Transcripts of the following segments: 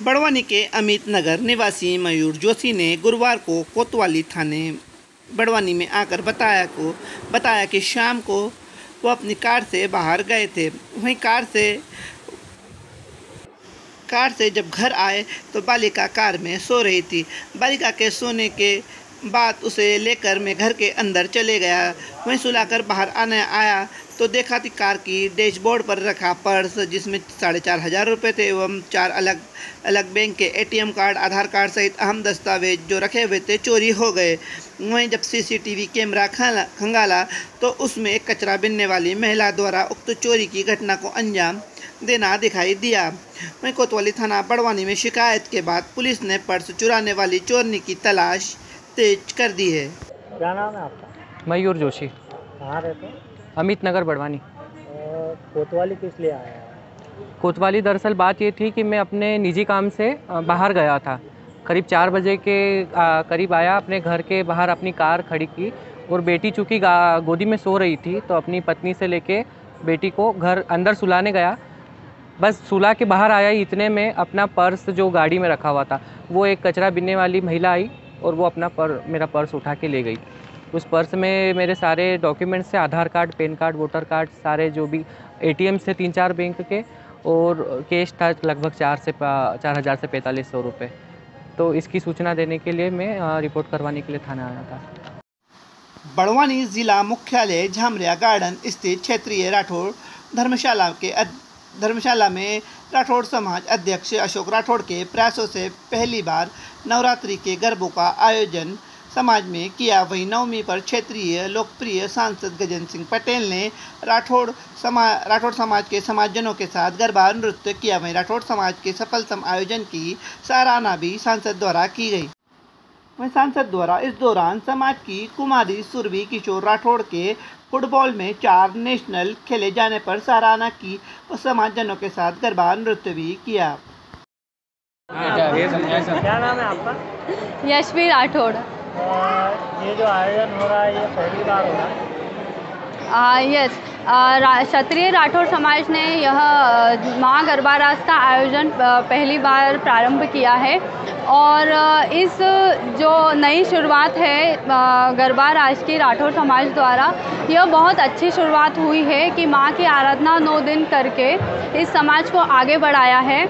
बड़वानी के अमित नगर निवासी मयूर जोशी ने गुरुवार को कोतवाली थाने बड़वानी में आकर बताया कि शाम को वो अपनी कार से बाहर गए थे। वहीं कार से जब घर आए तो बालिका कार में सो रही थी। बालिका के सोने के बाद उसे लेकर मैं घर के अंदर चले गया। वहीं सुलाकर बाहर आया तो देखा कि कार की डैशबोर्ड पर रखा पर्स, जिसमें 4,500 रुपये थे एवं 4 अलग अलग बैंक के ATM कार्ड, आधार कार्ड सहित अहम दस्तावेज जो रखे हुए थे चोरी हो गए। वहीं जब CCTV कैमरा खंगाला तो उसमें एक कचरा बीनने वाली महिला द्वारा उक्त चोरी की घटना को अंजाम देना दिखाई दिया। वहीं कोतवाली थाना बड़वानी में शिकायत के बाद पुलिस ने पर्स चुराने वाली चोरनी की तलाश तेज कर दी है। क्या नाम है आपका? मयूर जोशी। कहाँ रहते हैं? अमित नगर बड़वानी। कोतवाली किस लिए आया है? कोतवाली दरअसल बात ये थी कि मैं अपने निजी काम से बाहर गया था। करीब 4 बजे के करीब आया, अपने घर के बाहर अपनी कार खड़ी की और बेटी चूँकि गोदी में सो रही थी तो अपनी पत्नी से लेके बेटी को घर अंदर सुलाने गया। बस सुला के बाहर आया ही इतने में अपना पर्स जो गाड़ी में रखा हुआ था, वो एक कचरा बीनने वाली महिला आई और वो अपना मेरा पर्स उठा के ले गई। उस पर्स में मेरे सारे डॉक्यूमेंट्स थे, Aadhaar card, PAN card, voter card, सारे जो भी ATM से 3-4 बैंक के, और कैश था लगभग 4,000 से 4,500 रुपये। तो इसकी सूचना देने के लिए मैं रिपोर्ट करवाने के लिए थाना आया था। बड़वानी जिला मुख्यालय झामरिया गार्डन स्थित क्षेत्रीय राठौड़ धर्मशाला में राठौड़ समाज अध्यक्ष अशोक राठौड़ के प्रयासों से पहली बार नवरात्रि के गरबों का आयोजन समाज में किया। वहीं नवमी पर क्षेत्रीय लोकप्रिय सांसद गजेंद्र सिंह पटेल ने राठौड़ समाज के समाजजनों के साथ गरबा नृत्य किया। वहीं राठौड़ समाज के सफलतम आयोजन की सराहना भी सांसद द्वारा की गई। वहीं सांसद द्वारा इस दौरान समाज की कुमारी सुरभि किशोर राठौड़ के फुटबॉल में 4 नेशनल खेले जाने पर सराहना की और समाजजनों के साथ गरबा नृत्य भी किया। क्या नाम है आपका? यशवी राठौड़। ये जो आयोजन हो रहा है ये पहली बार हो रहा है? यस, क्षत्रिय राठौड़ समाज ने यह माँ गरबा रास का आयोजन पहली बार प्रारंभ किया है और इस जो नई शुरुआत है गरबा रास की राठौड़ समाज द्वारा, यह बहुत अच्छी शुरुआत हुई है कि माँ की आराधना 9 दिन करके इस समाज को आगे बढ़ाया है।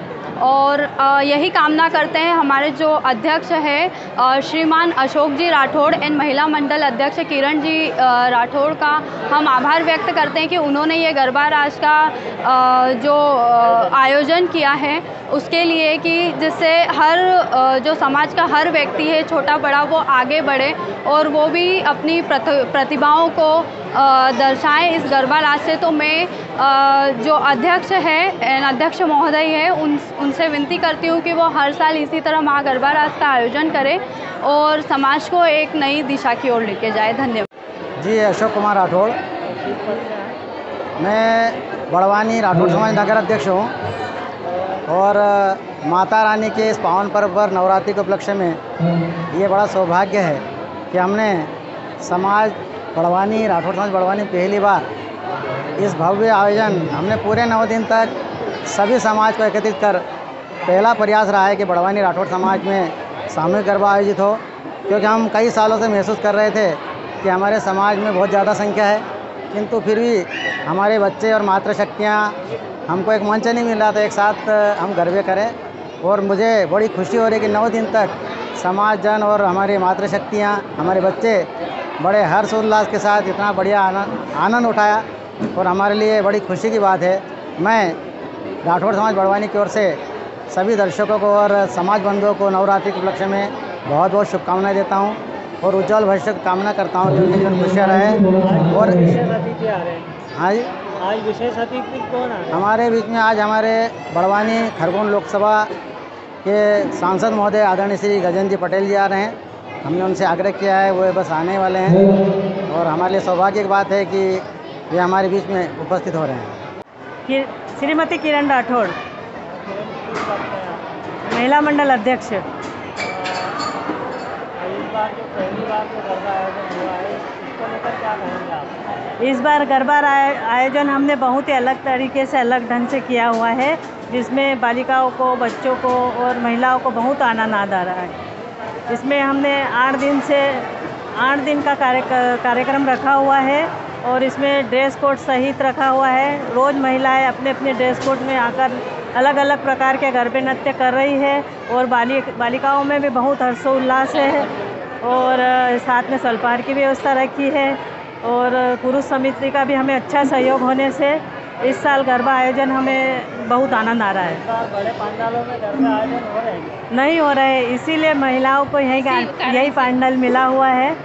और यही कामना करते हैं हमारे जो अध्यक्ष है श्रीमान अशोक जी राठौड़ एंड महिला मंडल अध्यक्ष किरण जी राठौड़ का हम आभार व्यक्त करते हैं कि उन्होंने ये गरबा रास का जो आयोजन किया है उसके लिए, कि जिससे हर जो समाज का हर व्यक्ति है छोटा बड़ा वो आगे बढ़े और वो भी अपनी प्रतिभाओं को दर्शाएं इस गरबा रास से। तो मैं जो अध्यक्ष है अध्यक्ष महोदय है उनसे विनती करती हूँ कि वो हर साल इसी तरह माँ गरबा रास का आयोजन करें और समाज को एक नई दिशा की ओर लेके जाए। धन्यवाद जी। अशोक कुमार राठौड़, मैं बड़वानी राठौड़ समाज नगर अध्यक्ष हूँ और माता रानी के इस पावन पर्व पर नवरात्रि के उपलक्ष्य में ये बड़ा सौभाग्य है कि हमने समाज बड़वानी राठौड़ समाज बड़वानी पहली बार इस भव्य आयोजन हमने पूरे 9 दिन तक सभी समाज को एकत्रित कर पहला प्रयास रहा है कि बड़वानी राठौड़ समाज में सामूहिक गरबा आयोजित हो, क्योंकि हम कई सालों से महसूस कर रहे थे कि हमारे समाज में बहुत ज़्यादा संख्या है किंतु फिर भी हमारे बच्चे और मातृशक्तियाँ हमको एक मंच नहीं मिल रहा था एक साथ हम गरबे करें। और मुझे बड़ी खुशी हो रही है कि 9 दिन तक समाज जन और हमारी मातृशक्तियाँ हमारे बच्चे बड़े हर्षोल्लास के साथ इतना बढ़िया आनंद उठाया और हमारे लिए बड़ी खुशी की बात है। मैं राठौड़ समाज बड़वानी की ओर से सभी दर्शकों को और समाज बंधुओं को नवरात्रि के उपलक्ष्य में बहुत बहुत शुभकामनाएं देता हूं और उज्जवल भविष्य की कामना करता हूं कि जीवन खुशियाँ रहे। और विशेष अतिथि आ रहे हैं? हाँ जी, आज विशेष अतिथि कौन आ रहे हैं हमारे बीच में? आज हमारे बड़वानी खरगोन लोकसभा के सांसद महोदय आदरणीय श्री गजेंद्र जी पटेल जी आ रहे हैं। हमने उनसे आग्रह किया है, वो बस आने वाले हैं और हमारे लिए सौभाग्य की बात है कि ये हमारे बीच में उपस्थित हो रहे हैं। श्रीमती किरण राठौड़, महिला मंडल अध्यक्ष। इस बार जो पहली बार जो गरबा आयोजन हुआ है को लेकर क्या कहेंगे आप? इस बार गरबा आयोजन हमने बहुत ही अलग तरीके से, अलग ढंग से किया हुआ है, जिसमें बालिकाओं को, बच्चों को और महिलाओं को बहुत आनंद आ रहा है। इसमें हमने 8 दिन का कार्यक्रम रखा हुआ है और इसमें ड्रेस कोड सहित रखा हुआ है। रोज़ महिलाएं अपने अपने ड्रेस कोड में आकर अलग अलग प्रकार के गरबे नृत्य कर रही है और बालिकाओं में भी बहुत हर्षोल्लास है और साथ में स्वल्पाहार की व्यवस्था रखी है और पुरुष समिति का भी हमें अच्छा सहयोग होने से इस साल गरबा आयोजन हमें बहुत आनंद आ रहा है। बड़े पंडालों में गरबा आयोजन हो रहे हैं? नहीं हो रहे, इसीलिए महिलाओं को यही पंडाल मिला हुआ है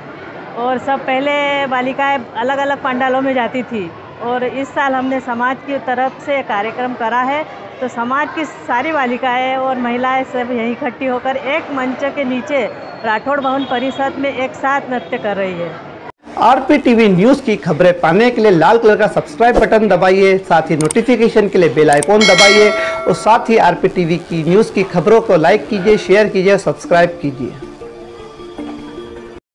और सब पहले बालिकाएं अलग अलग पंडालों में जाती थी और इस साल हमने समाज की तरफ से कार्यक्रम करा है, तो समाज की सारी बालिकाएं और महिलाएं सब यहीं इकट्ठी होकर एक मंच के नीचे राठौड़ भवन परिसर में एक साथ नृत्य कर रही है। RPTV न्यूज़ की खबरें पाने के लिए लाल कलर का सब्सक्राइब बटन दबाइए, साथ ही नोटिफिकेशन के लिए बेल आइकॉन दबाइए और साथ ही RPTV की न्यूज़ की खबरों को लाइक कीजिए, शेयर कीजिए, सब्सक्राइब कीजिए।